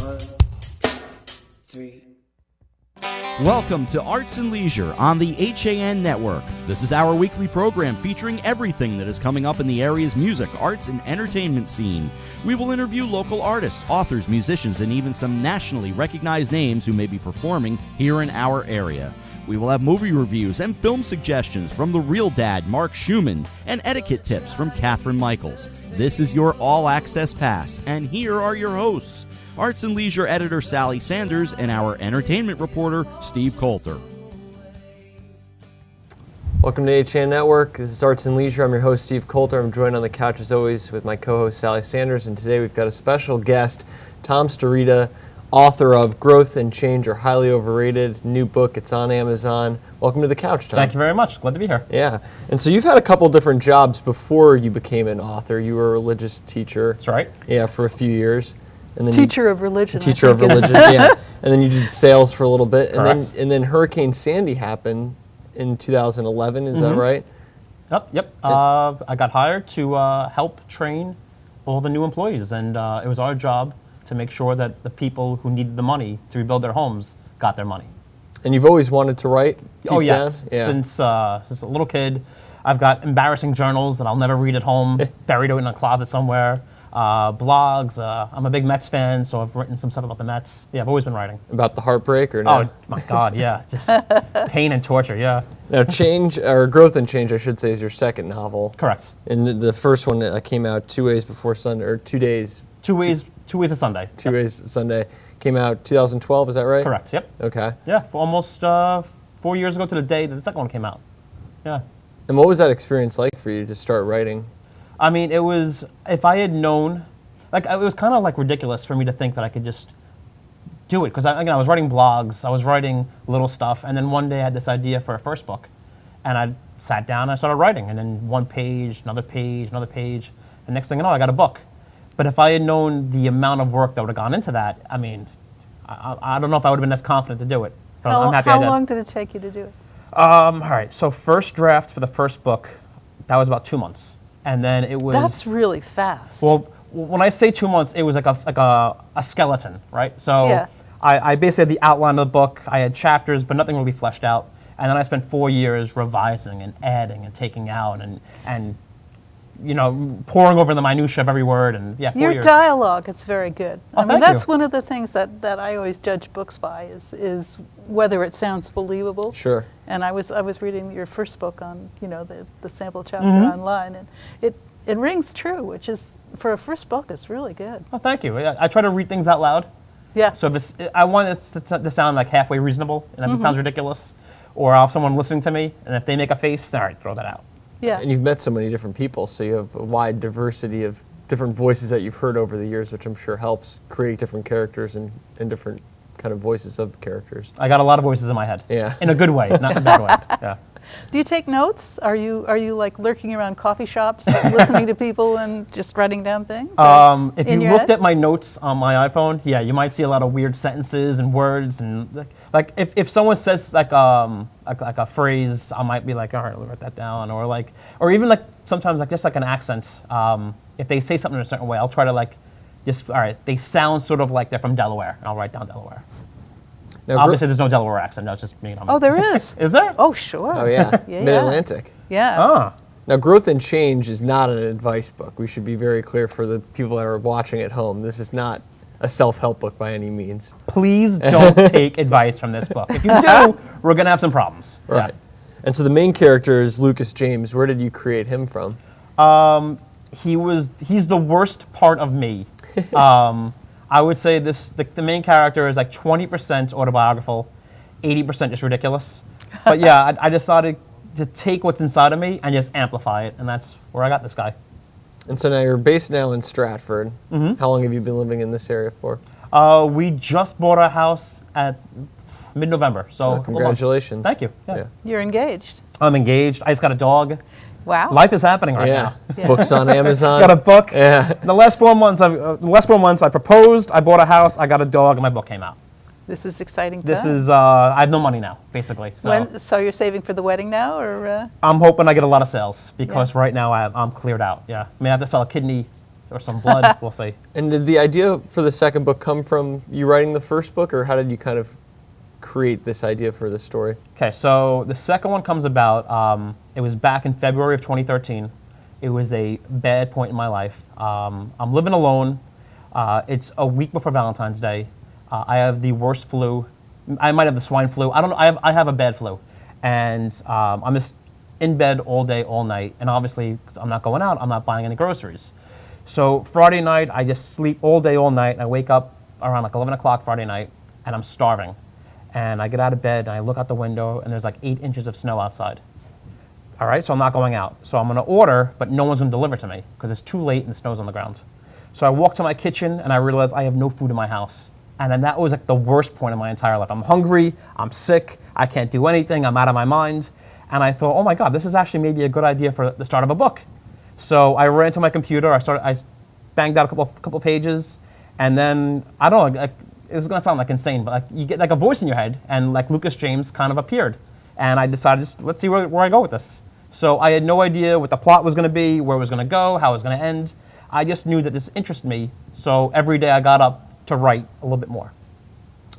1, 2, 3. Welcome to Arts and Leisure on the HAN Network. This is our weekly program featuring everything that is coming up in the area's music, arts, and entertainment scene. We will interview local artists, authors, musicians, and even some nationally recognized names who may be performing here in our area. We will have movie reviews and film suggestions from the real dad, Mark Schumann, and etiquette tips from Catherine Michaels. This is your all-access pass, and here are your hosts, Arts and Leisure editor Sally Sanders and our entertainment reporter Steve Coulter. Welcome to HAN Network. This is Arts and Leisure. I'm your host, Steve Coulter. I'm joined on the couch as always with my co-host Sally Sanders, and today we've got a special guest, Tom Starita, author of Growth and Change Are Highly Overrated, new book. It's on Amazon. Welcome to the couch, Tom. Thank you very much. Glad to be here. Yeah. And so you've had a couple different jobs before you became an author. You were a religious teacher. That's right. Yeah, for a few years. And then Teacher of religion. Teacher of religion, yeah. And then you did sales for a little bit. Correct. And then Hurricane Sandy happened in 2011, is that right? Yep. I got hired to help train all the new employees, and it was our job to make sure that the people who needed the money to rebuild their homes got their money. And you've always wanted to write? Oh, yes. Down? Yeah. Since a little kid, I've got embarrassing journals that I'll never read at home, buried in a closet somewhere. Blogs. I'm a big Mets fan, so I've written some stuff about the Mets. Yeah, I've always been writing. About the heartbreak or no? Oh, my God, yeah. Just pain and torture, yeah. Now, Growth and Change, I should say, is your second novel. Correct. And the first one came out 2 days before Sunday, or 2 days. 2 ways to Sunday. 2 days Sunday. Came out 2012, is that right? Correct, yep. Okay. Yeah, for almost 4 years ago to the day that the second one came out. Yeah. And what was that experience like for you to start writing? I mean, it was, if I had known, like, it was kind of like ridiculous for me to think that I could just do it. Because I was writing blogs, I was writing little stuff, and then one day I had this idea for a first book. And I sat down and I started writing, and then one page, another page, another page, and next thing you know, I got a book. But if I had known the amount of work that would have gone into that, I mean, I don't know if I would have been as confident to do it. But I'm happy I did. How long did it take you to do it? All right, so first draft for the first book, that was about 2 months. And then it was... That's really fast. Well, when I say 2 months, it was like a skeleton, right? So yeah. I basically had the outline of the book. I had chapters, but nothing really fleshed out. And then I spent 4 years revising and adding and taking out and you know, poring over the minutia of every word. And yeah, 4 years. Your dialogue is very good. Oh, I mean, thank that's you. one of the things that I always judge books by is whether it sounds believable. Sure. And I was reading your first book on, you know, the sample chapter online, and it rings true, which is, for a first book, it's really good. Oh, thank you. I try to read things out loud. Yeah. So I want it to sound like halfway reasonable, and if it sounds ridiculous, or I'll have someone listening to me, and if they make a face, all right, throw that out. Yeah. And you've met so many different people, so you have a wide diversity of different voices that you've heard over the years, which I'm sure helps create different characters and different kind of voices of characters. I got a lot of voices in my head. Yeah. In a good way, not in a bad way. Yeah. Do you take notes? Are you like lurking around coffee shops, listening to people and just writing down things? If you looked at my notes on my iPhone, yeah, you might see a lot of weird sentences and words, and like if someone says like a phrase, I might be like, all right, let me write that down, or even like sometimes like just like an accent. If they say something in a certain way, I'll try to like just, all right, they sound sort of like they're from Delaware, and I'll write down Delaware. Now, Obviously, there's no Delaware accent. That's just me. Oh, there is. Is there? Oh, sure. Oh, yeah. Yeah. Mid-Atlantic. Yeah. Ah. Now, Growth and Change is not an advice book. We should be very clear for the people that are watching at home. This is not a self-help book by any means. Please don't take advice from this book. If you do, we're going to have some problems. Right. Yeah. And so the main character is Lucas James. Where did you create him from? He's the worst part of me. I would say the main character is like 20% autobiographical, 80% just ridiculous. But yeah, I decided to take what's inside of me and just amplify it, and that's where I got this guy. And so now you're based now in Stratford. How long have you been living in this area for? We just bought our house at mid-November, so congratulations. Thank you. Yeah. You're engaged. I'm engaged. I just got a dog. Wow. Life is happening right now. Yeah. Books on Amazon. Got a book. Yeah. The last 4 months, I proposed, I bought a house, I got a dog, and my book came out. This is exciting time. This is, I have no money now, basically. So, So you're saving for the wedding now, or? I'm hoping I get a lot of sales, because right now I'm cleared out. Yeah, I mean, I have to sell a kidney or some blood. We'll see. And did the idea for the second book come from you writing the first book, or how did you kind of create this idea for the story? Okay, so the second one comes about, it was back in February of 2013. It was a bad point in my life. I'm living alone. It's a week before Valentine's Day. I have the worst flu. I might have the swine flu. I don't know. I have a bad flu. And I'm just in bed all day, all night. And obviously, 'cause I'm not going out, I'm not buying any groceries. So Friday night, I just sleep all day, all night. And I wake up around like 11 o'clock Friday night, and I'm starving. And I get out of bed, and I look out the window, and there's like 8 inches of snow outside. All right, so I'm not going out. So I'm going to order, but no one's going to deliver to me because it's too late and the snow's on the ground. So I walk to my kitchen, and I realize I have no food in my house. And then that was like the worst point in my entire life. I'm hungry, I'm sick, I can't do anything, I'm out of my mind. And I thought, oh my God, this is actually maybe a good idea for the start of a book. So I ran to my computer, I banged out a couple pages, and then, I don't know, this is gonna sound like insane, but like you get like a voice in your head, and like Lucas James kind of appeared. And I decided, let's see where I go with this. So I had no idea what the plot was gonna be, where it was gonna go, how it was gonna end. I just knew that this interested me, so every day I got up to write a little bit more.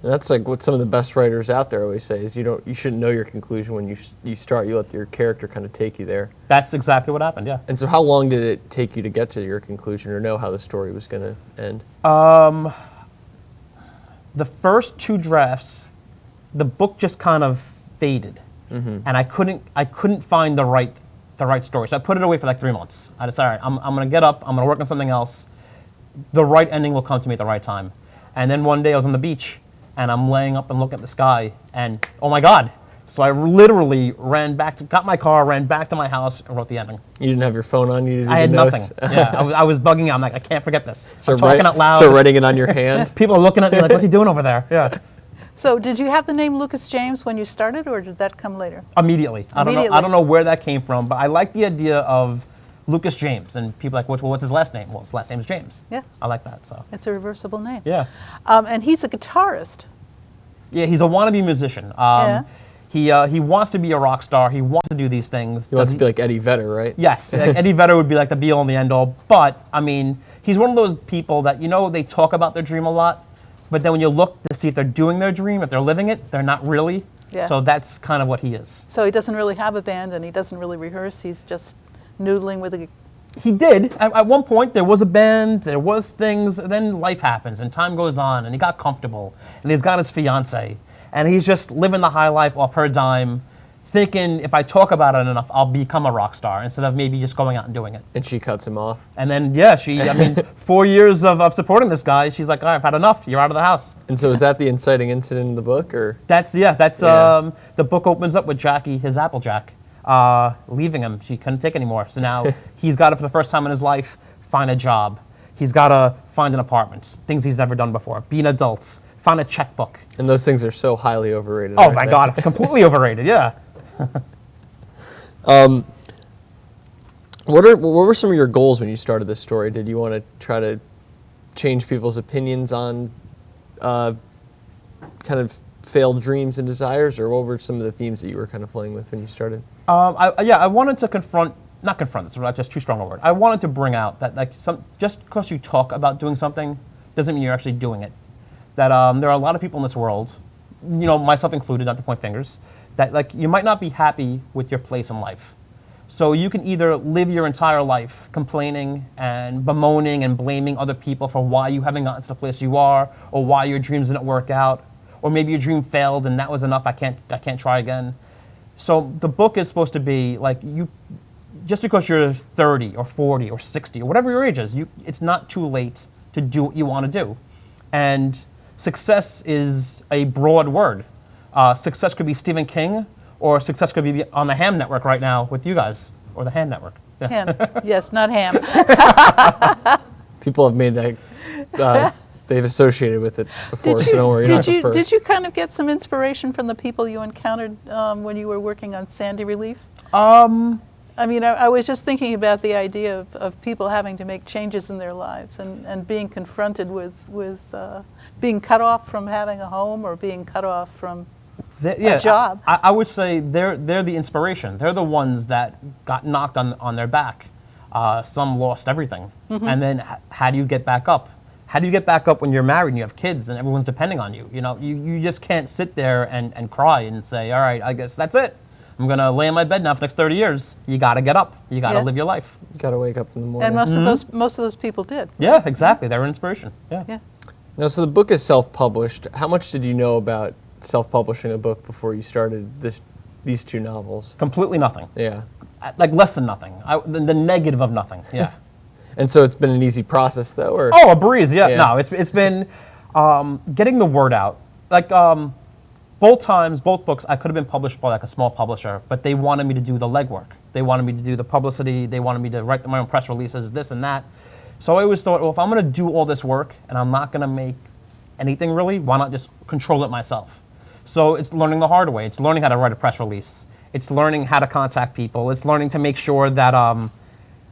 That's like what some of the best writers out there always say, is you shouldn't know your conclusion when you start. You let your character kind of take you there. That's exactly what happened, yeah. And so how long did it take you to get to your conclusion or know how the story was going to end? The first 2 drafts, the book just kind of faded. And I couldn't find the right story. So I put it away for like 3 months. I decided, all right, I'm going to get up, I'm going to work on something else. The right ending will come to me at the right time. And then one day I was on the beach, and I'm laying up and looking at the sky, and oh my God. So I literally got my car, ran back to my house, and wrote the ending. You didn't have your phone on? You didn't I had notes? nothing. Yeah, I was bugging out. I'm like, I can't forget this. So I'm talking out loud. So writing it on your hand? People are looking at me like, what's he doing over there? Yeah. So did you have the name Lucas James when you started, or did that come later? Immediately. I don't know where that came from, but I like the idea of Lucas James, and people are like, what's his last name? Well, his last name is James. Yeah. I like that. So. It's a reversible name. Yeah. And he's a guitarist. Yeah, he's a wannabe musician. Yeah. He wants to be a rock star. He wants to do these things. He wants to be like Eddie Vedder, right? Yes, like Eddie Vedder would be like the be all and the end all. But I mean, he's one of those people that they talk about their dream a lot, but then when you look to see if they're doing their dream, if they're living it, they're not really. Yeah. So that's kind of what he is. So he doesn't really have a band, and he doesn't really rehearse. He's just noodling with a. He did. At one point, there was a band, there was things, and then life happens, and time goes on, and he got comfortable, and he's got his fiance, and he's just living the high life off her dime, thinking if I talk about it enough, I'll become a rock star, instead of maybe just going out and doing it. And she cuts him off. And then, yeah, 4 years of supporting this guy, she's like, all right, I've had enough, you're out of the house. And so is that the inciting incident in the book, or? The book opens up with Jackie, his Applejack, leaving him. She couldn't take anymore. So now he's got to, for the first time in his life, find a job. He's got to find an apartment, things he's never done before, be an adult, find a checkbook. And those things are so highly overrated. Oh my God, completely overrated, yeah. What were some of your goals when you started this story? Did you want to try to change people's opinions on kind of failed dreams and desires, or what were some of the themes that you were kind of playing with when you started? I wanted to not confront, it's just too strong a word. I wanted to bring out that just because you talk about doing something doesn't mean you're actually doing it. That there are a lot of people in this world, myself included, not to point fingers, that you might not be happy with your place in life. So you can either live your entire life complaining and bemoaning and blaming other people for why you haven't gotten to the place you are, or why your dreams didn't work out, or maybe your dream failed and that was enough, I can't try again. So the book is supposed to be like, just because you're 30 or 40 or 60 or whatever your age is, it's not too late to do what you want to do. And success is a broad word. Success could be Stephen King, or success could be on the Ham Network right now with you guys, or the Ham Network. Yeah. Ham. Yes, not ham. People have made that, they've associated with it before, so don't worry, you're not the first. Did you kind of get some inspiration from the people you encountered when you were working on Sandy Relief? I was just thinking about the idea of people having to make changes in their lives and being confronted with being cut off from having a home, or being cut off from a job. I would say they're the inspiration. They're the ones that got knocked on their back. Some lost everything. And then how do you get back up? How do you get back up when you're married and you have kids and everyone's depending on you? You know, you just can't sit there and cry and say, all right, I guess that's it. I'm going to lay in my bed now for the next 30 years. You got to get up. You got to live your life. You got to wake up in the morning. And most of those people did. Yeah, exactly. They're an inspiration. Yeah. Now, so the book is self-published. How much did you know about self-publishing a book before you started these two novels? Completely nothing. Yeah. Like less than nothing. The negative of nothing. Yeah. And so it's been an easy process, though? Or? Oh, a breeze, yeah. No, it's been getting the word out. Like, both books, I could have been published by like a small publisher, but they wanted me to do the legwork. They wanted me to do the publicity. They wanted me to write my own press releases, this and that. So I always thought, well, if I'm going to do all this work and I'm not going to make anything really, why not just control it myself? So it's learning the hard way. It's learning how to write a press release. It's learning how to contact people. It's learning to make sure that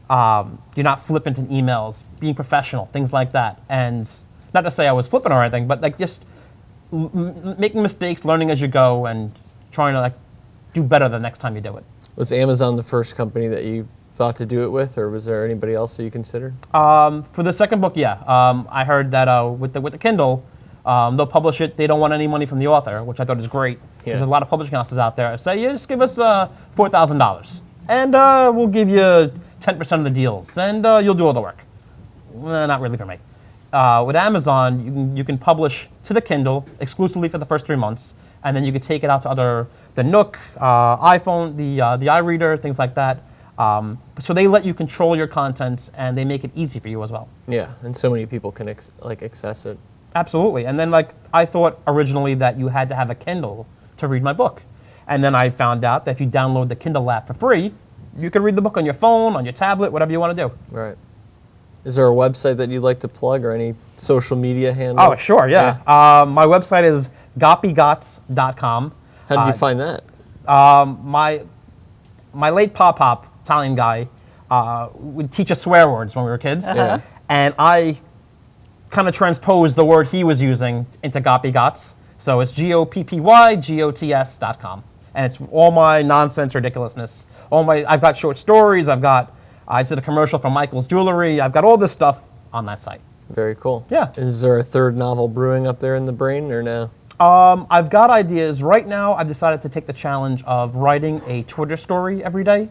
you're not flippant in emails, being professional, things like that. And not to say I was flippant or anything, but like just making mistakes, learning as you go, and trying to like do better the next time you do it. Was Amazon the first company that you thought to do it with, or was there anybody else that you considered? For the second book, yeah. I heard that with the Kindle, they'll publish it. They don't want any money from the author, which I thought is great. There's a lot of publishing houses out there. Say, yeah, just give us $4,000, and we'll give you 10% of the deals, and you'll do all the work. Well, not really for me. With Amazon, you can publish to the Kindle exclusively for the first 3 months, and then you can take it out to the Nook, iPhone, the iReader, things like that. So they let you control your content, and they make it easy for you as well. Yeah, and so many people can access it. Absolutely. And then I thought originally that you had to have a Kindle to read my book. And then I found out that if you download the Kindle app for free, you can read the book on your phone, on your tablet, whatever you want to do. Right. Is there a website that you'd like to plug or any social media handle? Oh, sure, yeah. My website is goppygots.com. How did you find that? My late pop, Italian guy, would teach us swear words when we were kids. Yeah. And I kind of transposed the word he was using into goppygots. So it's goppygots.com. And it's all my nonsense, ridiculousness. I've got short stories. I did a commercial for Michael's Jewelry. I've got all this stuff on that site. Very cool. Yeah. Is there a third novel brewing up there in the brain, or no? I've got ideas. Right now, I've decided to take the challenge of writing a Twitter story every day.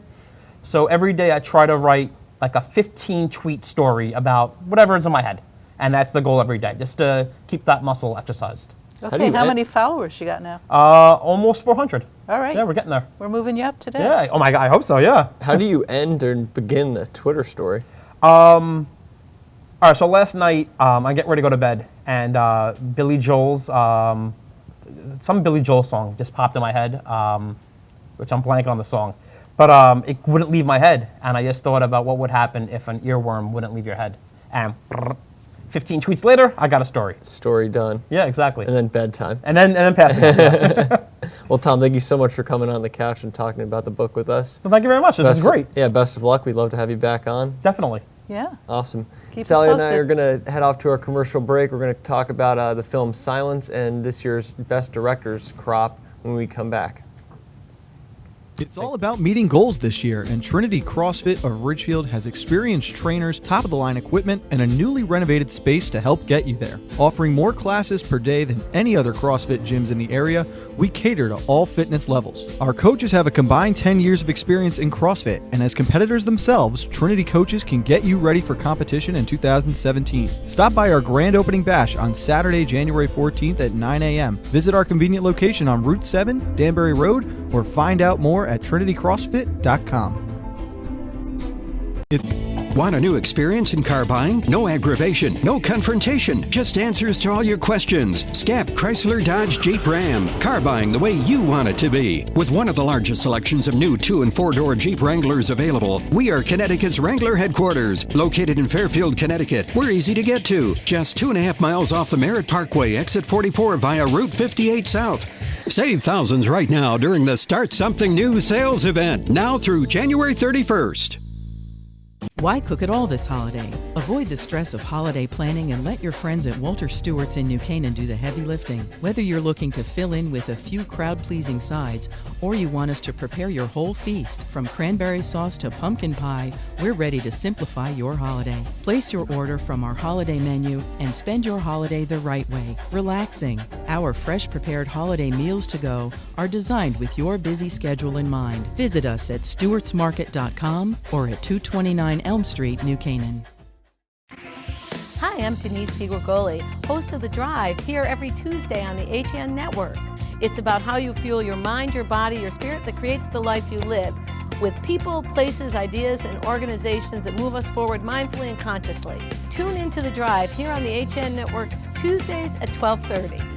So every day I try to write like a 15-tweet story about whatever is in my head. And that's the goal every day, just to keep that muscle exercised. Okay, how many followers you got now? Almost 400. All right. Yeah, we're getting there. We're moving you up today. Yeah. Oh my God, I hope so. Yeah. How do you end and begin a Twitter story? All right. So last night, I get ready to go to bed, and Billy Joel's some Billy Joel song just popped in my head, which I'm blanking on the song, but it wouldn't leave my head, and I just thought about what would happen if an earworm wouldn't leave your head, and 15 tweets later, I got a story. Story done. Yeah, exactly. And then bedtime. And then passing. Well, Tom, thank you so much for coming on the couch and talking about the book with us. Well, thank you very much. This is great. Yeah, best of luck. We'd love to have you back on. Definitely. Yeah. Awesome. Keep Sally us and I posted. are going to head off to our commercial break. We're going to talk about the film Silence and this year's Best Directors crop when we come back. It's all about meeting goals this year, and Trinity CrossFit of Ridgefield has experienced trainers, top-of-the-line equipment, and a newly renovated space to help get you there. Offering more classes per day than any other CrossFit gyms in the area, we cater to all fitness levels. Our coaches have a combined 10 years of experience in CrossFit, and as competitors themselves, Trinity coaches can get you ready for competition in 2017. Stop by our grand opening bash on Saturday, January 14th at 9 a.m. Visit our convenient location on Route 7, Danbury Road, or find out more at trinitycrossfit.com. Want a new experience in car buying? No aggravation, no confrontation, just answers to all your questions. Scap Chrysler Dodge Jeep Ram. Car buying the way you want it to be. With one of the largest selections of new 2- and 4-door Jeep Wranglers available, we are Connecticut's Wrangler headquarters. Located in Fairfield, Connecticut, we're easy to get to. Just 2.5 miles off the Merritt Parkway, exit 44 via Route 58 South. Save thousands right now during the Start Something New sales event, now through January 31st. Why cook it all this holiday? Avoid the stress of holiday planning and let your friends at Walter Stewart's in New Canaan do the heavy lifting. Whether you're looking to fill in with a few crowd-pleasing sides or you want us to prepare your whole feast, from cranberry sauce to pumpkin pie, we're ready to simplify your holiday. Place your order from our holiday menu and spend your holiday the right way, relaxing. Our fresh prepared holiday meals to go are designed with your busy schedule in mind. Visit us at stewartsmarket.com or at 229 Elm Street, New Canaan. Hi, I'm Denise Figuergoli, host of The Drive, here every Tuesday on the HN Network. It's about how you fuel your mind, your body, your spirit that creates the life you live, with people, places, ideas, and organizations that move us forward mindfully and consciously. Tune into The Drive here on the HN Network, Tuesdays at 12:30.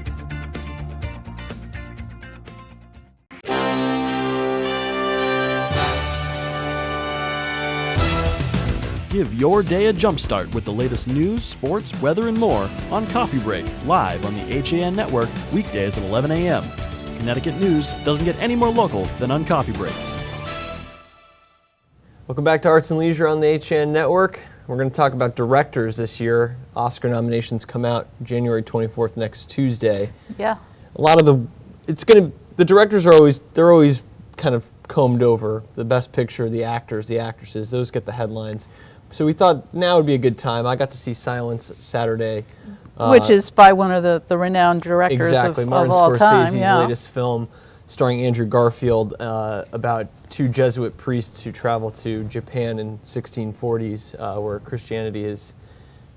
Give your day a jumpstart with the latest news, sports, weather, and more on Coffee Break, live on the HAN Network, weekdays at 11 a.m. Connecticut news doesn't get any more local than on Coffee Break. Welcome back to Arts and Leisure on the HN Network. We're going to talk about directors this year. Oscar nominations come out January 24th, next Tuesday. Yeah. A lot of the directors are always kind of combed over. The Best Picture, the actors, the actresses, those get the headlines. So we thought now would be a good time. I got to see Silence Saturday. Which is by one of the renowned directors exactly, of Martin all time. Scorsese's Yeah. latest film, starring Andrew Garfield, about two Jesuit priests who travel to Japan in 1640s, where Christianity has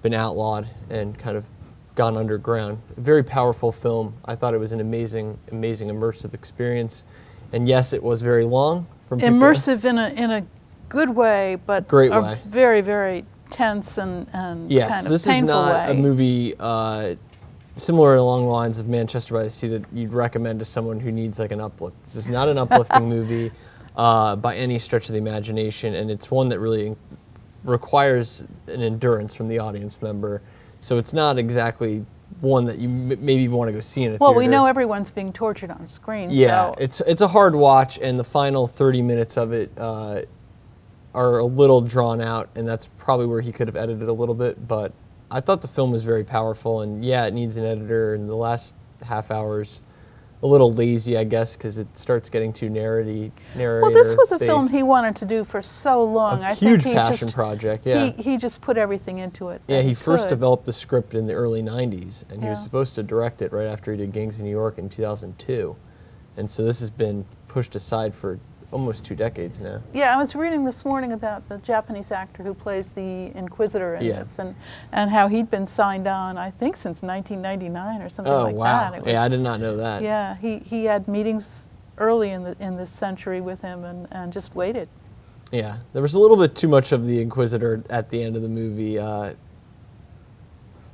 been outlawed and kind of gone underground. A very powerful film. I thought it was an amazing immersive experience. And yes, it was very long. Immersive in a good way, but great a way. very, very tense and yes, kind of this painful is not way. a movie similar along the lines of Manchester by the Sea that you'd recommend to someone who needs like an uplift. This is not an uplifting movie by any stretch of the imagination, and it's one that really requires an endurance from the audience member. So it's not exactly one that you maybe want to go see in a theater. Well, we know everyone's being tortured on screen. Yeah, so. it's a hard watch, and the final 30 minutes of it are a little drawn out, and that's probably where he could have edited a little bit. But I thought the film was very powerful, and yeah, it needs an editor. And the last half hour's a little lazy, I guess, because it starts getting too narrator. Well, this was a film he wanted to do for so long. A huge passion project. Yeah, he just put everything into it. Yeah, he first could. developed the script in the early '90s, and he was Yeah. supposed to direct it right after he did Gangs of New York in 2002, and so this has been pushed aside for almost 2 decades now. Yeah, I was reading this morning about the Japanese actor who plays the Inquisitor in Yeah. this, and how he'd been signed on, I think, since 1999 or something like that. It was, Yeah, I did not know that. Yeah, he had meetings early in this century with him and just waited. Yeah, there was a little bit too much of the Inquisitor at the end of the movie.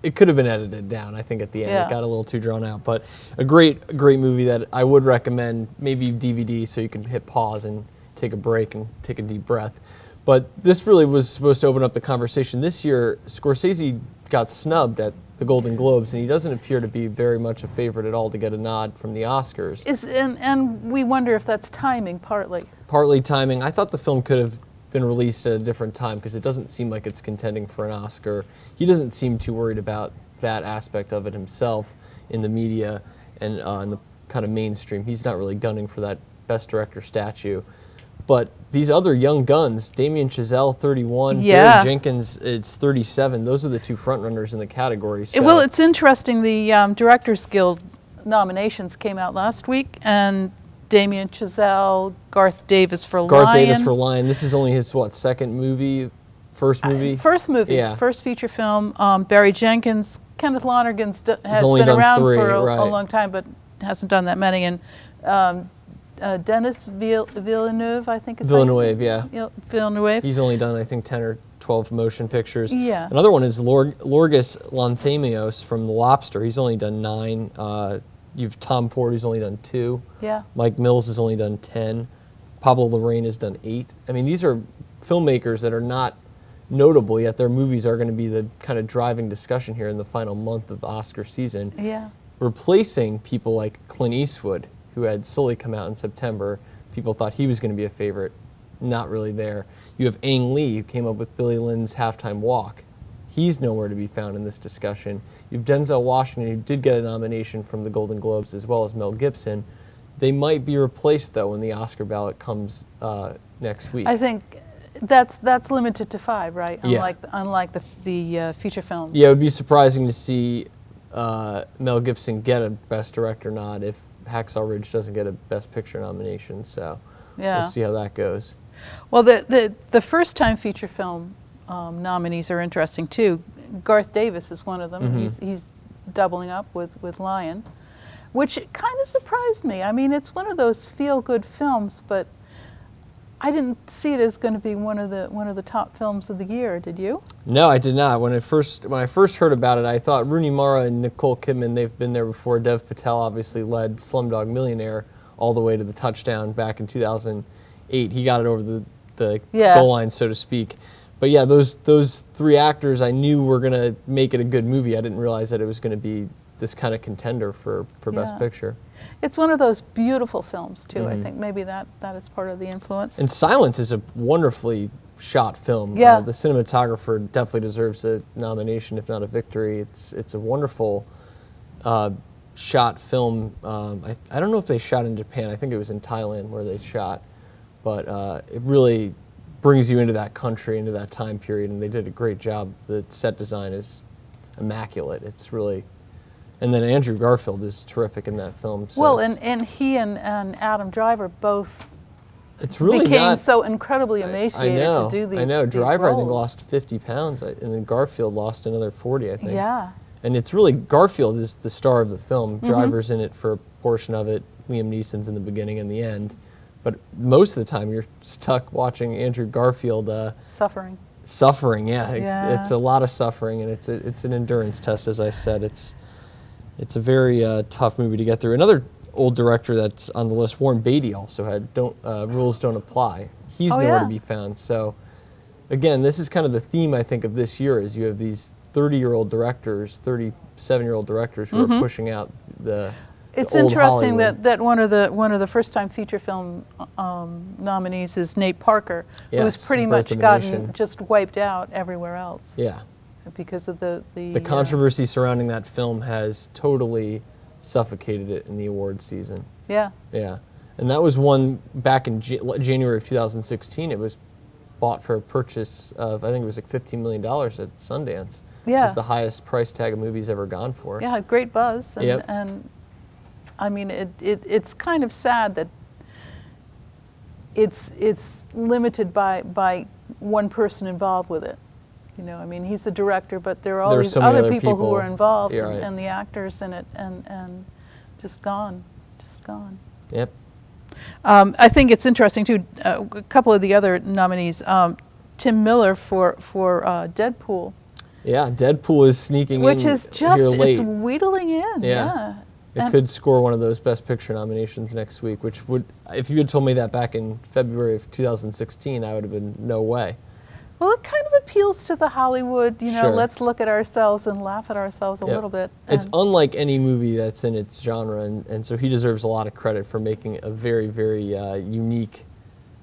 It could have been edited down, I think, at the end. Yeah. It got a little too drawn out, but a great movie that I would recommend, maybe DVD, so you can hit pause and take a break and take a deep breath. But this really was supposed to open up the conversation. This year, Scorsese got snubbed at the Golden Globes, and he doesn't appear to be very much a favorite at all to get a nod from the Oscars. And we wonder if that's timing, partly. Partly timing. I thought the film could have been released at a different time because it doesn't seem like it's contending for an Oscar. He doesn't seem too worried about that aspect of it himself in the media and in the kind of mainstream. He's not really gunning for that Best Director statue. But these other young guns, Damien Chazelle, 31, Yeah. Barry Jenkins, it's 37. Those are the two frontrunners in the category. So. Well, it's interesting. The Directors Guild nominations came out last week, and Damien Chazelle, Garth Davis for Lion. Garth Davis for Lion. This is only his, second movie? First movie? First movie, Yeah. first feature film. Barry Jenkins, Kenneth Lonergan's has only been done around 3, for a right. long time, but hasn't done that many. And Denis Villeneuve, I think is Villeneuve, yeah. Villeneuve. He's only done, I think, 10 or 12 motion pictures. Yeah. Another one is Lorgis Lanthimos from The Lobster. He's only done 9. You've Tom Ford, who's only done 2. Yeah. Mike Mills has only done 10. Pablo Larraín has done 8. I mean, these are filmmakers that are not notable, yet their movies are going to be the kind of driving discussion here in the final month of the Oscar season. Yeah. Replacing people like Clint Eastwood, who had Sully come out in September. People thought he was going to be a favorite not really there. You have Ang Lee, who came up with Billy Lynn's Halftime Walk. He's nowhere to be found in this discussion. You have Denzel Washington, who did get a nomination from the Golden Globes, as well as Mel Gibson. They might be replaced, though, when the Oscar ballot comes next week. I think that's limited to 5, right? Yeah. Unlike the feature film. Yeah, it would be surprising to see Mel Gibson get a Best Director nod if Hacksaw Ridge doesn't get a Best Picture nomination. So Yeah. we'll see how that goes. Well, the first-time feature film nominees are interesting too. Garth Davis is one of them. He's doubling up with Lion, which kind of surprised me. I mean, it's one of those feel-good films, but I didn't see it as going to be one of the top films of the year. Did you? No, I did not. When I first heard about it, I thought Rooney Mara and Nicole Kidman, they've been there before. Dev Patel obviously led Slumdog Millionaire all the way to the touchdown back in 2008. He got it over the goal line, so to speak. But yeah, those 3 actors I knew were going to make it a good movie. I didn't realize that it was going to be this kind of contender for Best Picture. It's one of those beautiful films too. I think maybe that is part of the influence. And Silence is a wonderfully shot film. Yeah. The cinematographer definitely deserves a nomination, if not a victory. It's a wonderful shot film. I don't know if they shot in Japan. I think it was in Thailand where they shot. But it really brings you into that country, into that time period, and they did a great job. The set design is immaculate. It's really... And then Andrew Garfield is terrific in that film. So well, and he and Adam Driver both it's really became so incredibly emaciated to do these I know. Driver, roles. I think, lost 50 pounds, and then Garfield lost another 40, I think. Yeah. And it's really, Garfield is the star of the film. Driver's in it for a portion of it. Liam Neeson's in the beginning and the end. But most of the time, you're stuck watching Andrew Garfield Suffering. Yeah. It's a lot of suffering, and it's an endurance test, as I said. It's a very tough movie to get through. Another old director that's on the list, Warren Beatty, also had Rules Don't Apply. He's nowhere to be found. So, again, this is kind of the theme, I think, of this year, is you have these 30-year-old directors, 37-year-old directors who are pushing out the It's old interesting Hollywood. that one of the first-time feature film nominees is Nate Parker, who's pretty much gotten just wiped out everywhere else. Yeah. Because of the controversy surrounding that film has totally suffocated it in the awards season. Yeah. Yeah. And that was one back in January of 2016. It was bought for a purchase of, I think it was like $15 million at Sundance. Yeah. It's the highest price tag a movie's ever gone for. Yeah, had great buzz. And, Yep. and I mean, it's kind of sad that it's limited by one person involved with it. You know, I mean, he's the director, but there are all these so many other other people who people. are involved Yeah, right. and the actors in it, and just gone. Yep. I think it's interesting too. A couple of the other nominees, Tim Miller for Deadpool, Yeah, Deadpool is sneaking which in is just here late. it's wheedling in. Yeah. It And- could score one of those Best Picture nominations next week, which would, if you had told me that back in February of 2016, I would have been, no way. Well, it kind of appeals to the Hollywood, you know, Sure. let's look at ourselves and laugh at ourselves a Yep. little bit. It's and- unlike any movie that's in its genre, and so he deserves a lot of credit for making a very, very unique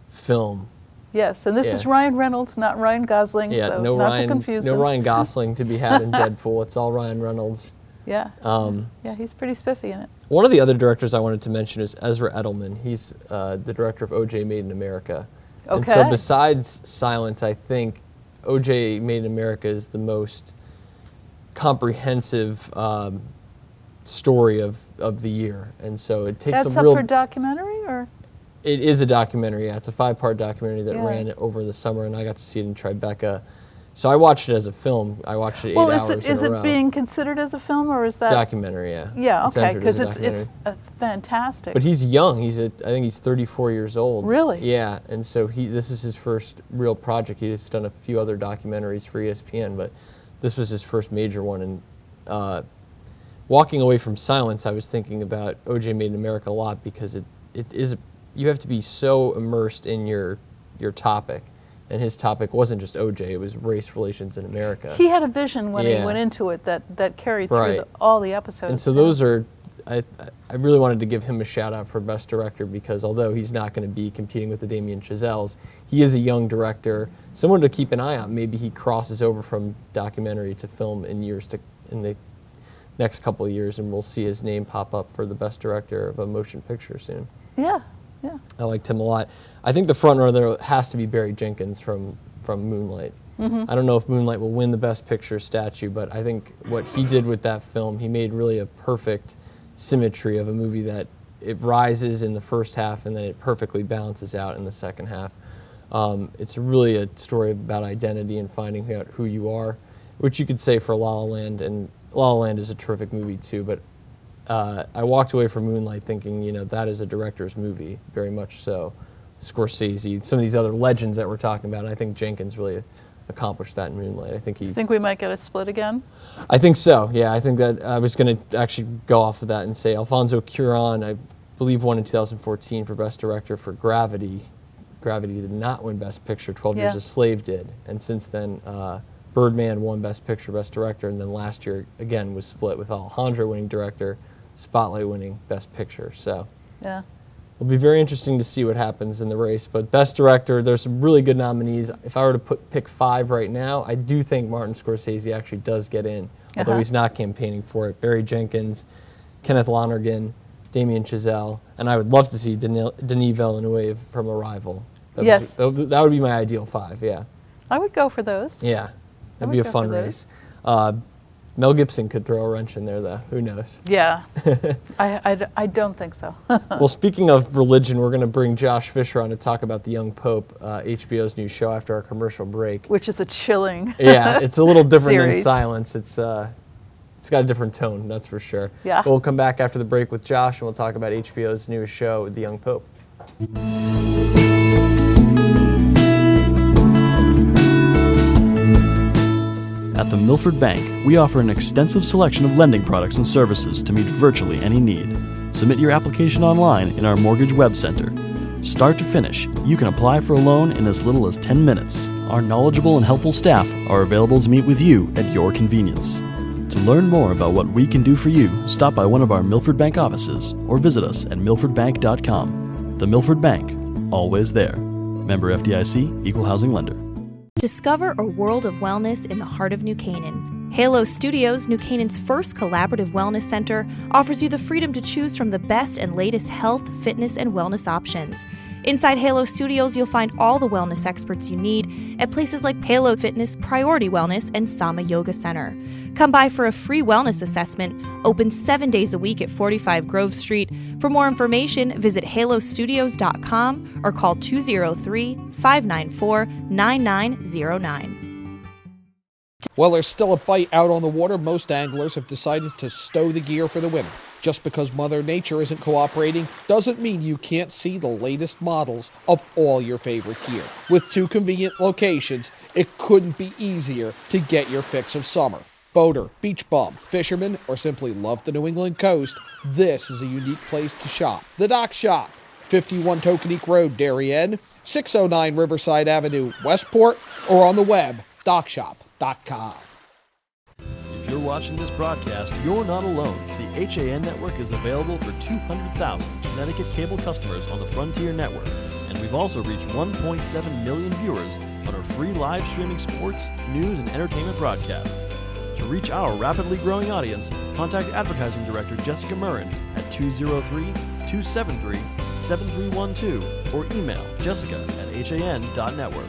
film. Yes, and this Yeah. is Ryan Reynolds, not Ryan Gosling, Yeah, so no not Ryan, to confuse no him. Ryan Gosling to be had in Deadpool. It's all Ryan Reynolds. Yeah, Um, yeah, he's pretty spiffy in it. One of the other directors I wanted to mention is Ezra Edelman. He's the director of O.J. Made in America. And so Okay. besides Silence, I think O.J. Made in America is the most comprehensive story of the year. And so it takes That's a up real... for documentary, or? It is a documentary, yeah. It's a 5-part documentary that Yeah. ran over the summer, and I got to see it in Tribeca. So I watched it as a film. I watched it 8 hours in a row. Is it being considered as a film, or is that? Documentary, yeah. Yeah, It's okay, entered as because a it's fantastic. But he's young. I think he's 34 years old. Really? Yeah, and so this is his first real project. He's done a few other documentaries for ESPN, but this was his first major one. And walking away from Silence, I was thinking about O.J. Made in America a lot, because it is you have to be so immersed in your topic. And his topic wasn't just O.J., it was race relations in America. He had a vision when he Yeah. went into it that carried Right. through all the episodes. And so yeah. those are I really wanted to give him a shout out for Best Director because although he's not going to be competing with the Damien Chazelles, he is a young director, someone to keep an eye on. Maybe he crosses over from documentary to film in the next couple of years, and we'll see his name pop up for the Best Director of a Motion Picture soon. Yeah. I liked him a lot. I think the front runner there has to be Barry Jenkins from Moonlight. I don't know if Moonlight will win the Best Picture statue, but I think what he did with that film, he made really a perfect symmetry of a movie that it rises in the first half and then it perfectly balances out in the second half. It's really a story about identity and finding out who you are, which you could say for La La Land, and La La Land is a terrific movie too, but I walked away from Moonlight thinking, that is a director's movie, very much so. Scorsese, some of these other legends that we're talking about, and I think Jenkins really accomplished that in Moonlight. Think we might get a split again? I think so, yeah. I think that I was going to actually go off of that and say Alfonso Cuarón, I believe, won in 2014 for Best Director for Gravity. Gravity did not win Best Picture, 12 Years a Slave did. And since then, Birdman won Best Picture, Best Director, and then last year, again, was split with Alejandro winning Director, Spotlight winning Best Picture. So yeah. It'll be very interesting to see what happens in the race. But Best Director, there's some really good nominees. If I were to pick 5 right now, I do think Martin Scorsese actually does get in, although he's not campaigning for it. Barry Jenkins, Kenneth Lonergan, Damien Chazelle, and I would love to see Denis Villeneuve from Arrival. That would be my ideal 5, yeah. I would go for those. Yeah, that'd be a fun race. Mel Gibson could throw a wrench in there, though. Who knows? Yeah. I don't think so. Well, speaking of religion, we're going to bring Josh Fisher on to talk about The Young Pope, HBO's new show after our commercial break. Which is a chilling Yeah, it's a little different than series. Silence. It's got a different tone, that's for sure. Yeah. But we'll come back after the break with Josh, and we'll talk about HBO's newest show, The Young Pope. At the Milford Bank, we offer an extensive selection of lending products and services to meet virtually any need. Submit your application online in our Mortgage Web Center. Start to finish, you can apply for a loan in as little as 10 minutes. Our knowledgeable and helpful staff are available to meet with you at your convenience. To learn more about what we can do for you, stop by one of our Milford Bank offices or visit us at milfordbank.com. The Milford Bank, always there. Member FDIC, Equal Housing Lender. Discover a world of wellness in the heart of New Canaan. Halo Studios, New Canaan's first collaborative wellness center, offers you the freedom to choose from the best and latest health, fitness, and wellness options. Inside Halo Studios, you'll find all the wellness experts you need at places like Palo Fitness, Priority Wellness, and Sama Yoga Center. Come by for a free wellness assessment, open 7 days a week at 45 Grove Street. For more information, visit halostudios.com or call 203-594-9909. While there's still a bite out on the water, most anglers have decided to stow the gear for the winter. Just because Mother Nature isn't cooperating doesn't mean you can't see the latest models of all your favorite gear. With 2 convenient locations, it couldn't be easier to get your fix of summer. Boater, beach bum, fisherman, or simply love the New England coast, this is a unique place to shop. The Dock Shop, 51 Tokenique Road, Darien, 609 Riverside Avenue, Westport, or on the web, dockshop.com. If you're watching this broadcast, you're not alone. The HAN network is available for 200,000 Connecticut cable customers on the Frontier network, and we've also reached 1.7 million viewers on our free live streaming sports, news, and entertainment broadcasts. To reach our rapidly growing audience, contact Advertising Director Jessica Murrin at 203-273-7312 or email jessica@han.network.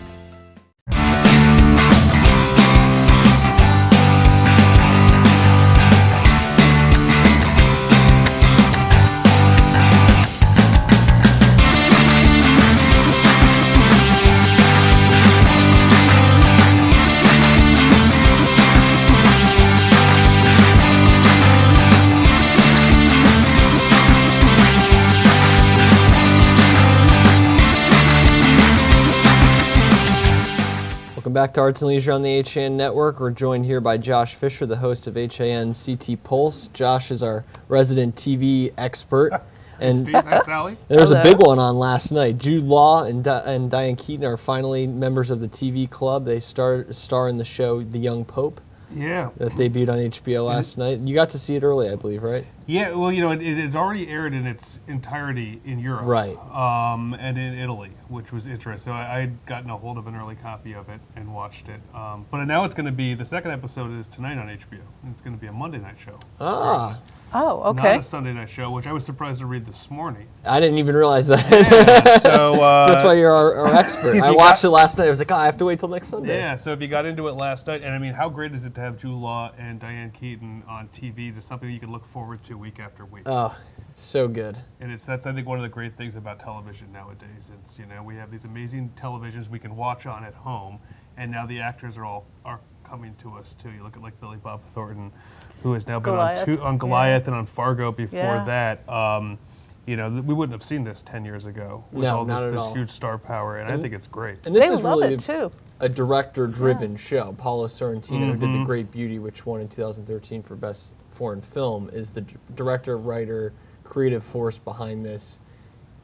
Back to Arts and Leisure on the HAN Network. We're joined here by Josh Fisher, the host of HAN CT Pulse. Josh is our resident TV expert. And Nice, Sally. there was a big one on last night. Jude Law and Diane Keaton are finally members of the TV club. They star in the show The Young Pope. Yeah. That debuted on HBO last night. You got to see it early, I believe, right? Yeah, well, it already aired in its entirety in Europe, Right. And in Italy, which was interesting. So I'd gotten a hold of an early copy of it and watched it. But now it's going to be, the second episode is tonight on HBO, and it's going to be a Monday night show. Ah. Oh, okay. Not a Sunday night show, which I was surprised to read this morning. I didn't even realize that. Yeah, so that's why you're our expert. I watched it last night. I was like, I have to wait till next Sunday. Yeah, so if you got into it last night, and I mean, how great is it to have Jude Law and Diane Keaton on TV? That's something you can look forward to week after week. Oh, it's so good. And that's I think one of the great things about television nowadays. It's we have these amazing televisions we can watch on at home, and now the actors are coming to us too. You look at like Billy Bob Thornton, who has now been on Goliath and on Fargo before that. We wouldn't have seen this 10 years ago with all this huge star power, and I think it's great. And this is love really it too. A director-driven show. Paulo Sorrentino, who did The Great Beauty, which won in 2013 for Best Foreign Film, is the director, writer, creative force behind this.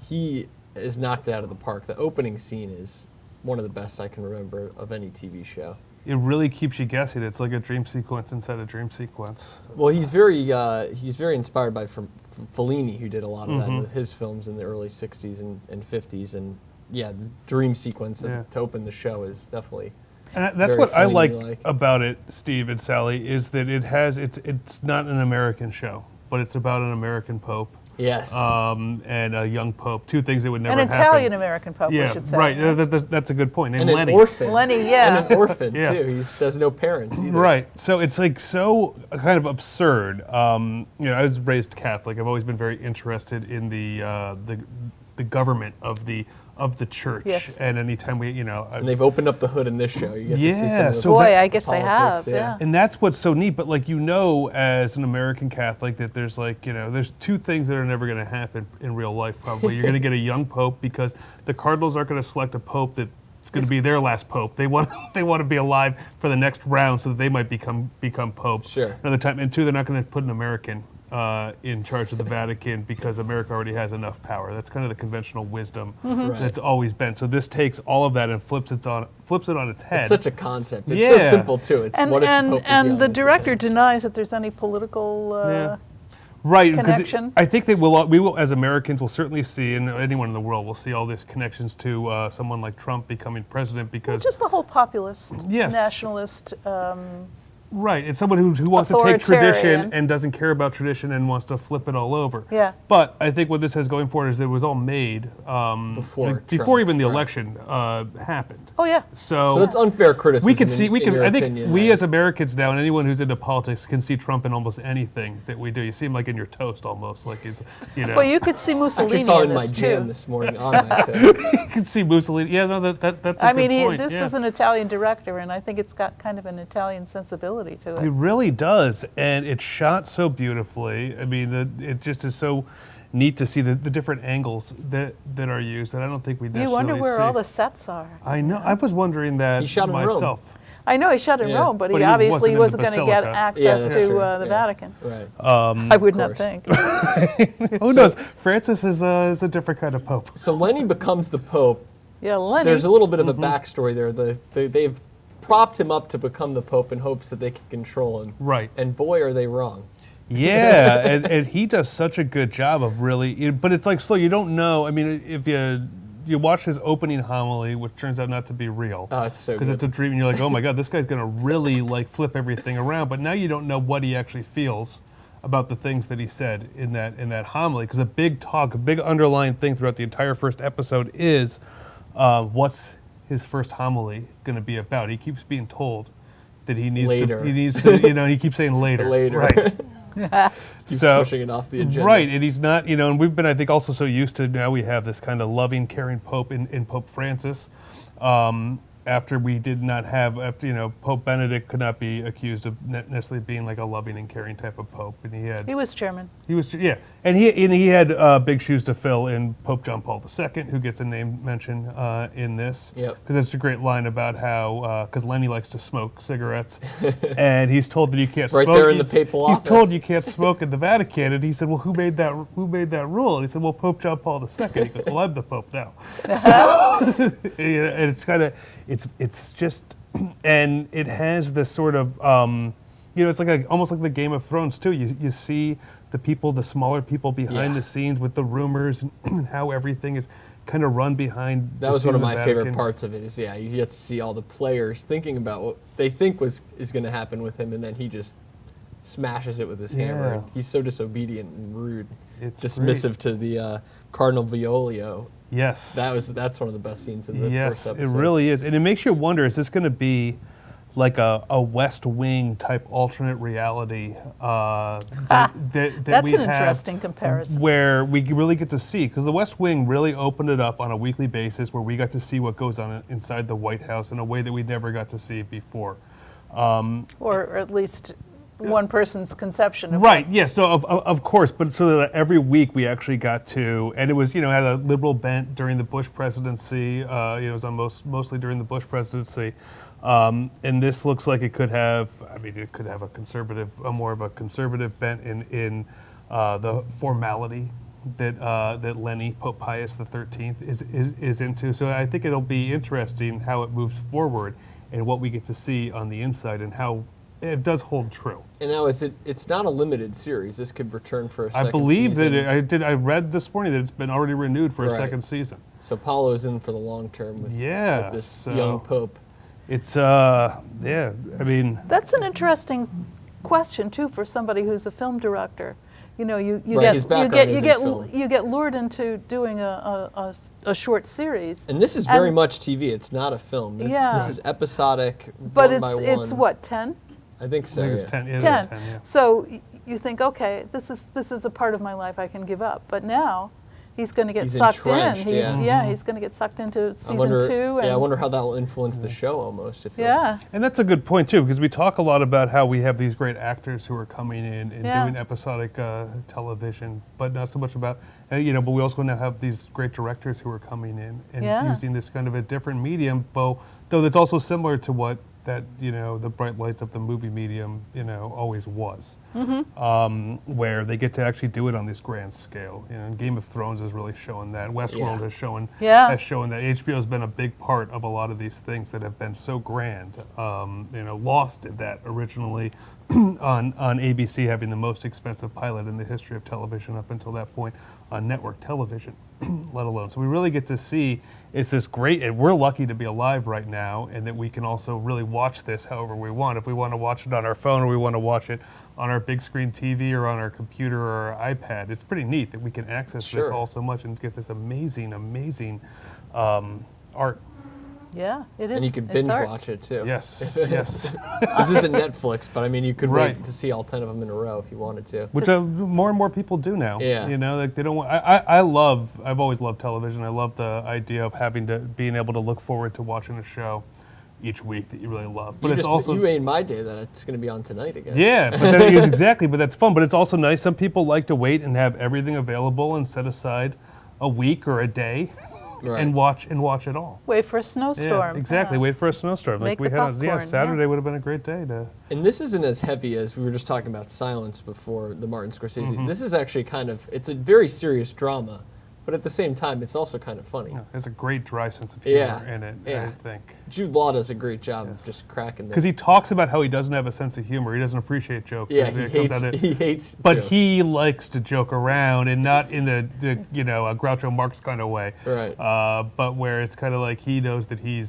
He has knocked it out of the park. The opening scene is one of the best I can remember of any TV show. It really keeps you guessing. It's like a dream sequence inside a dream sequence. Well, he's very inspired by Fellini, who did a lot of that with his films in the early 60s and 50s. And yeah, the dream sequence to open the show is definitely and that's what I like about it, Steve and Sally, is that it's not an American show, but it's about an American pope. Yes. And a young pope. Two things that would never happen. An Italian-American pope, we should say. Right. That's a good point. And Lenny. An orphan. Lenny, yeah. And an orphan, too. He has no parents either. Right. So it's like so kind of absurd. I was raised Catholic. I've always been very interested in the government of the church. Yes. And anytime we, and they've opened up the hood in this show. You get to see some of the boy, I guess politics, they have. Yeah. And that's what's so neat. But as an American Catholic, that there's there's two things that are never going to happen in real life. Probably you're going to get a young pope because the cardinals aren't going to select a pope that. It's going to be their last pope. They want to be alive for the next round so that they might become pope. Sure. Another time, and two, they're not going to put an American in charge of the Vatican because America already has enough power. That's kind of the conventional wisdom that's always been. So this takes all of that and flips it on its head. It's such a concept. It's so simple too. It's and what if the Pope is young, the director denies that there's any political right, connection. I think that we will, as Americans, will certainly see, and anyone in the world will see all these connections to someone like Trump becoming president because just the whole populist, nationalist. Right, it's someone who wants to take tradition and doesn't care about tradition and wants to flip it all over. Yeah. But I think what this has going for it is that it was all made before even the election happened. Oh yeah. So it's unfair criticism. We can see. I think opinion, we as Americans now, and anyone who's into politics, can see Trump in almost anything that we do. You see him like in your toast, almost like he's. Well, you could see Mussolini. I actually saw in my this jam too. this morning on my toast. You can see Mussolini. Yeah, no, that's a good point. This is an Italian director, and I think it's got kind of an Italian sensibility to it. It really does, and it's shot so beautifully. I mean, it just is so neat to see the different angles that are used, and I don't think we necessarily You wonder where see. all the sets are. I know. I was wondering that He shot in myself. Rome. I know he shot in Rome, but he obviously wasn't going to get access to the Vatican. Right. I would not think. Who knows? Francis is a different kind of pope. So Lenny becomes the pope. Yeah, Lenny. There's a little bit of a backstory there. They've propped him up to become the pope in hopes that they can control him. Right. And boy, are they wrong. Yeah, and he does such a good job of really, but it's like slow. You don't know. I mean, if you watch his opening homily, which turns out not to be real. Oh, it's so good. Because it's a dream, and you're like, oh my God, this guy's going to really flip everything around. But now you don't know what he actually feels about the things that he said in that homily. Because a big underlying thing throughout the entire first episode is what's his first homily going to be about. He keeps being told that he needs to, he keeps saying later. Later. Right. Keeps pushing it off the agenda. Right, and he's not, and we've been, I think, also so used to, now we have this kind of loving, caring Pope in Pope Francis. After we did not have, Pope Benedict could not be accused of necessarily being like a loving and caring type of Pope, and he was chairman. He was, and he had big shoes to fill in Pope John Paul II, who gets a name mention in this. Yep. Because there's a great line about how, because Lenny likes to smoke cigarettes, and he's told that you can't smoke. Right there in the papal office. He's told you can't smoke in the Vatican, and he said, well, who made that rule? And he said, well, Pope John Paul II. He goes, well, I'm the Pope now. So, and it's kind of, it's just, and it has this sort of, it's like almost like the Game of Thrones too. You see the people, the smaller people behind Yeah. the scenes with the rumors and how everything is kind of run behind. That was one of my favorite parts of it. Is you get to see all the players thinking about what they think is going to happen with him, and then he just smashes it with his hammer. And he's so disobedient and rude, dismissive to the Cardinal Violio. Yes, that's one of the best scenes in the first episode. Yes, it really is, and it makes you wonder: is this going to be like a West Wing type alternate reality? That That's an interesting comparison. Where we really get to see, because the West Wing really opened it up on a weekly basis, where we got to see what goes on inside the White House in a way that we never got to see before, or at least one person's conception of right. Yes. No. Of course. But so that every week we actually got to, and it was had a liberal bent during the Bush presidency. It was on mostly during the Bush presidency, and this looks like it could have. I mean, it could have more of a conservative bent in the formality that Lenny, Pope Pius XIII is into. So I think it'll be interesting how it moves forward and what we get to see on the inside and how it does hold true. And now it's not a limited series. This could return for a second season. I believe that I read this morning that it's been already renewed for a second season. So Paulo's in for the long term with this young pope. It's I mean, that's an interesting question too for somebody who's a film director. You get lured into doing a short series. And this is very much TV. It's not a film. This is episodic. But it's what, 10? I think so. It's 10. Yeah, 10. 10, yeah. So you think, okay, this is a part of my life I can give up. But now he's going to get sucked in. He's going to get sucked into season 2. I wonder how that will influence the show almost. And that's a good point too, because we talk a lot about how we have these great actors who are coming in and doing episodic television, but not so much about but we also now have these great directors who are coming in and using this kind of a different medium, though that's also similar to what that the bright lights of the movie medium always was, where they get to actually do it on this grand scale. And Game of Thrones has really shown that. Westworld has shown that. HBO has been a big part of a lot of these things that have been so grand. Lost did that originally on ABC, having the most expensive pilot in the history of television up until that point on network television, let alone. So we really get to see it's this great, and we're lucky to be alive right now, and that we can also really watch this however we want. If we want to watch it on our phone, or we want to watch it on our big screen TV or on our computer or our iPad, it's pretty neat that we can access this all so much and get this amazing, amazing art. Yeah, it is. And you can binge watch it too. Yes, yes. This isn't Netflix, but I mean, you could wait to see all 10 of them in a row if you wanted to. Which more and more people do now. Yeah. Like they don't want. I've always loved television. I love the idea of being able to look forward to watching a show each week that you really love. But you made my day that it's going to be on tonight again. Yeah, but exactly. But that's fun. But it's also nice. Some people like to wait and have everything available and set aside a week or a day. Right. And watch it all. Wait for a snowstorm. Yeah, exactly. Wait for a snowstorm. Make the popcorn. Saturday would have been a great day to. And this isn't as heavy as we were just talking about Silence before the Martin Scorsese. This is actually it's a very serious drama, but at the same time, it's also kind of funny. Yeah, there's a great dry sense of humor in it. Yeah. I think Jude Law does a great job of just cracking because he talks about how he doesn't have a sense of humor. He doesn't appreciate jokes. Yeah, he hates. But jokes. He likes to joke around, and not in the a Groucho Marx kind of way. Right. But where it's kind of like he knows that he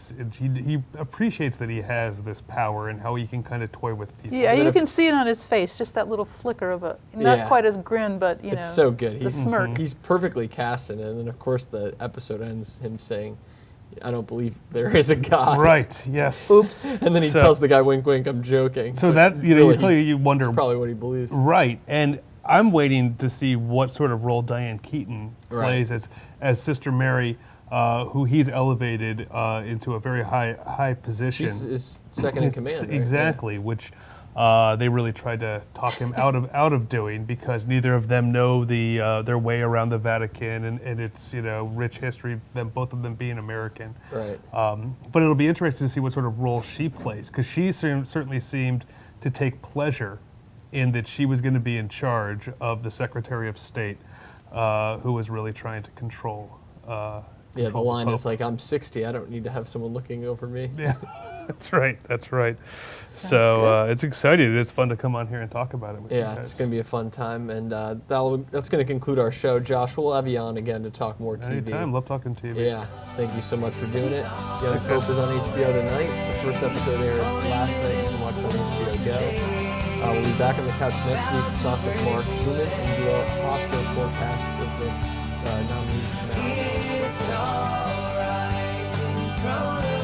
appreciates that he has this power and how he can kind of toy with people. Yeah, you can see it on his face, just that little flicker of not quite as grin, but it's so good. The smirk. He's perfectly cast in it, and then of course the episode ends him saying, "I don't believe there is a God." Right. Yes. Oops. And then he tells the guy, "Wink, wink, I'm joking." So that you wonder. That's probably what he believes. Right. And I'm waiting to see what sort of role Diane Keaton plays as Sister Mary, who he's elevated into a very high position. She's his second in command. Right? Exactly. Which. They really tried to talk him out of doing, because neither of them know their way around the Vatican and its rich history, both of them being American. Right. But it'll be interesting to see what sort of role she plays, because she certainly seemed to take pleasure in that she was going to be in charge of the Secretary of State, who was really trying to control Yeah, the control line is Pope. like, I'm 60. I don't need to have someone looking over me. Yeah, that's right. That's right. So it's exciting. It's fun to come on here and talk about it with you Yeah, guys. it's going to be a fun time, and that's going to conclude our show. Josh, we'll have you on again to talk more TV. Anytime. Love talking TV. Yeah, thank you so much for doing it. Young Pope is on HBO tonight. The first episode aired last night. You can watch it on HBO Go. We'll be back on the couch next week to talk with Mark Schumann and do our Oscar forecasts as the nominees come out. It's alright in front of